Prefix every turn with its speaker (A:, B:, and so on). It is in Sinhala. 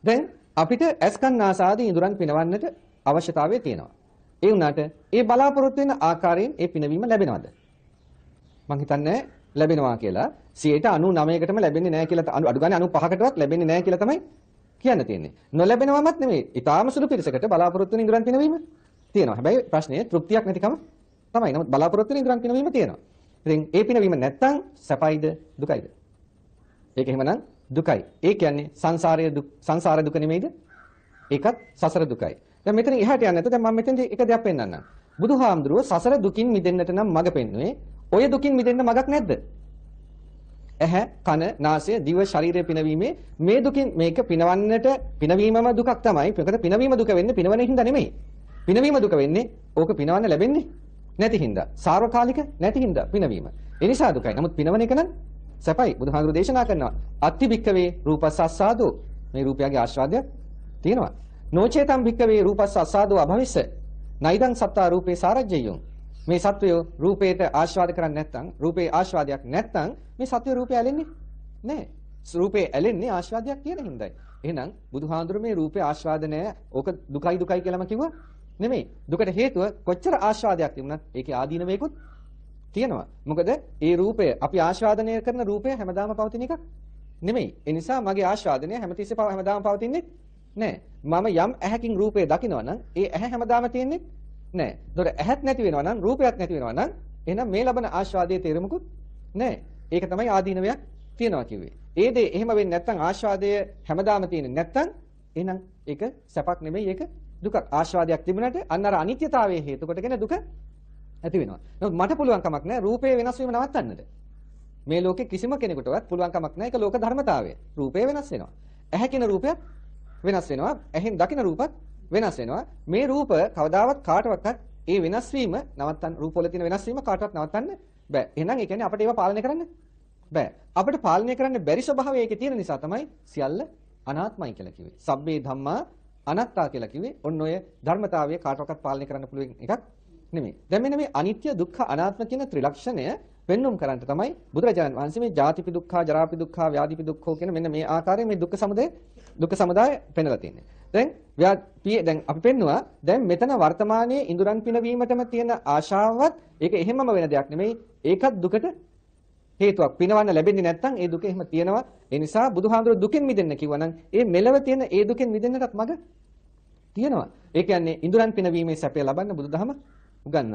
A: දැන් අපිට ඇස්කන් නාසාදී ඉඳුරන් පිනවන්නට අවශ්‍යතාවය තියෙනවා. ඒ වුණාට ඒ බලාපොරොත්තු වෙන ආකාරයෙන් ඒ පිනවීම ලැබෙනවද? මං හිතන්නේ ලැබෙනවා කියලා. 99%කටම ලැබෙන්නේ නැහැ කියලා අඩු ගානේ 95%කටවත් ලැබෙන්නේ නැහැ කියලා තමයි කියන්න තියෙන්නේ. නොලැබෙනවමත් නෙමෙයි. ඊටාම සුළු පිරිසකට බලාපොරොත්තු වෙන ඉඳුරන් පිනවීම තියෙනවා. හැබැයි ප්‍රශ්නේ තෘප්තියක් නැතිකම තමයි. නමුත් බලාපොරොත්තු වෙන ඉඳුරන් පිනවීම තියෙනවා. ඉතින් ඒ පිනවීම නැත්තම් සැපයිද දුකයිද? ඒක එහෙමනම් දුකයි. ඒ කියන්නේ සංසාර දුක නෙමෙයිද? ඒකත් සසර දුකයි. දැන් මෙතන එහාට යන්න නැත්නම් දැන් මම මෙතෙන්දී එක දෙයක් පෙන්නන්නම්. බුදුහාමුදුරුව සසර දුකින් මිදෙන්නට නම් මඟ පෙන්වුවේ. ඔය දුකින් මිදෙන්න මඟක් නැද්ද? ඇහැ, කන, නාසය, දිව, ශරීරය පිනවීමේ මේ දුකින් මේක පිනවන්නට පිනවීමම දුකක් තමයි. මොකද පිනවීම දුක වෙන්නේ පිනවන හින්දා නෙමෙයි. පිනවීම දුක වෙන්නේ ඕක පිනවන්න ලැබෙන්නේ නැති හින්දා. සාර්වකාලික නැති හින්දා පිනවීම. ඒ නිසා දුකයි. නමුත් පිනවන එක නම් සැපයි. බුදුහාමුදුරුවෝ දේශනා කරනවා අත්ති භික්කවේ රූපස්සස්සාදෝ මේ රූපයගේ ආස්වාදයක් තියෙනවා. නොචේතම් භික්කවේ රූපස්සස්සාදෝ අභවිස්ස නයිදං සත්තා රූපේ සාරජ්‍යයෝ මේ සත්වය රූපේට ආස්වාද කරන්නේ නැත්නම් රූපේ ආස්වාදයක් නැත්නම් මේ සත්වය රූපේ ඇලෙන්නේ නැහැ. රූපේ ඇලෙන්නේ ආස්වාදයක් තියෙන හින්දායි. එහෙනම් බුදුහාමුදුරුවෝ මේ රූපේ ආස්වාද නැහැ. ඕක දුකයි දුකයි කියලාම කිව්වා නෙමෙයි. දුකට හේතුව කොච්චර ආස්වාදයක් තිබුණත් ඒකේ ආදීනවයකුත් තියෙනවා. මොකද ඒ රූපය අපි ආස්වාදනය කරන රූපය හැමදාම පවතින එකක් නෙමෙයි. ඒ නිසා මගේ ආස්වාදනය හැමතිස්සෙම හැමදාම පවතින්නේ නැහැ. මම යම් ඇහැකින් රූපය දකිනවා නම් ඒ ඇහැ හැමදාම තියෙන්නේ නැහැ. ඒතකොට ඇහත් නැති වෙනවා නම් රූපයක් නැති වෙනවා නම් එහෙනම් මේ ලබන ආස්වාදයේ තේරුමකුත් නැහැ. ඒක තමයි ආදීනවයක් තියනවා කිව්වේ. ඒ දේ එහෙම වෙන්නේ නැත්නම් ආස්වාදය හැමදාම තියෙන්නේ නැත්නම් එහෙනම් ඒක සැපක් නෙමෙයි ඒක දුකක්. ආස්වාදයක් තිබුණාට අන්න අර අනිත්‍යතාවයේ හේතු කොටගෙන දුක ඇති වෙනවා. නමුත් මට පුළුවන් කමක් නැහැ රූපේ වෙනස් වීම නවත්තන්නට. මේ ලෝකේ කිසිම කෙනෙකුටවත් පුළුවන් කමක් නැහැ ඒක ලෝක ධර්මතාවය. රූපය වෙනස් වෙනවා. ඇහැ කියන රූපයත් වෙනස් වෙනවා. ඇහෙන් දකින රූපත් වෙනස් වෙනවා. මේ රූප කවදාවත් කාටවත් ඒ වෙනස් වීම නවත්තන්න රූපවල තියෙන වෙනස් වීම කාටවත් නවත්තන්න බෑ. එහෙනම් ඒ කියන්නේ අපිට ඒවා පාලනය කරන්න බෑ. අපිට පාලනය කරන්න බැරි ස්වභාවය ඒකේ තියෙන නිසා තමයි සියල්ල අනාත්මයි කියලා කිව්වේ. සබ්බේ ධම්මා අනාත්තා කියලා කිව්වේ ඔන්න ඔය ධර්මතාවය කාටවත් පාලනය කරන්න පුළුවන් එකක් නෙමෙයි. දැන් මෙන්න මේ අනිත්‍ය දුක්ඛ අනාත්ම කියන ත්‍රිලක්ෂණය පෙන්눔 කරන්නට තමයි බුදුරජාණන් වහන්සේ මේ ජාතිපි දුක්ඛ, ජරාපි දුක්ඛ, ව්‍යාධිපි දුක්ඛෝ කියන මෙන්න මේ ආකාරයෙන් මේ දුක්ඛ සමුදය පෙන්වලා තියෙන්නේ. දැන් අපි පෙන්නවා දැන් මෙතන වර්තමානයේ ඉඳුරන් පිනවීමටම තියෙන ආශාවවත් ඒක එහෙමම වෙන දෙයක් නෙමෙයි. ඒකත් දුකට හේතුවක්. පිනවන්න ලැබෙන්නේ නැත්නම් ඒ දුක එහෙම තියෙනවා. ඒ නිසා බුදුහාමුදුරුවෝ දුකෙන් මිදෙන්න කිව්වනම් ඒ මෙලව තියෙන ඒ දුකෙන් මිදෙන්නටත් මඟ තියෙනවා. ඒ කියන්නේ ඉඳුරන් පිනවීමේ සැපය ලබන්න බුදුදහම උගන්වනවා.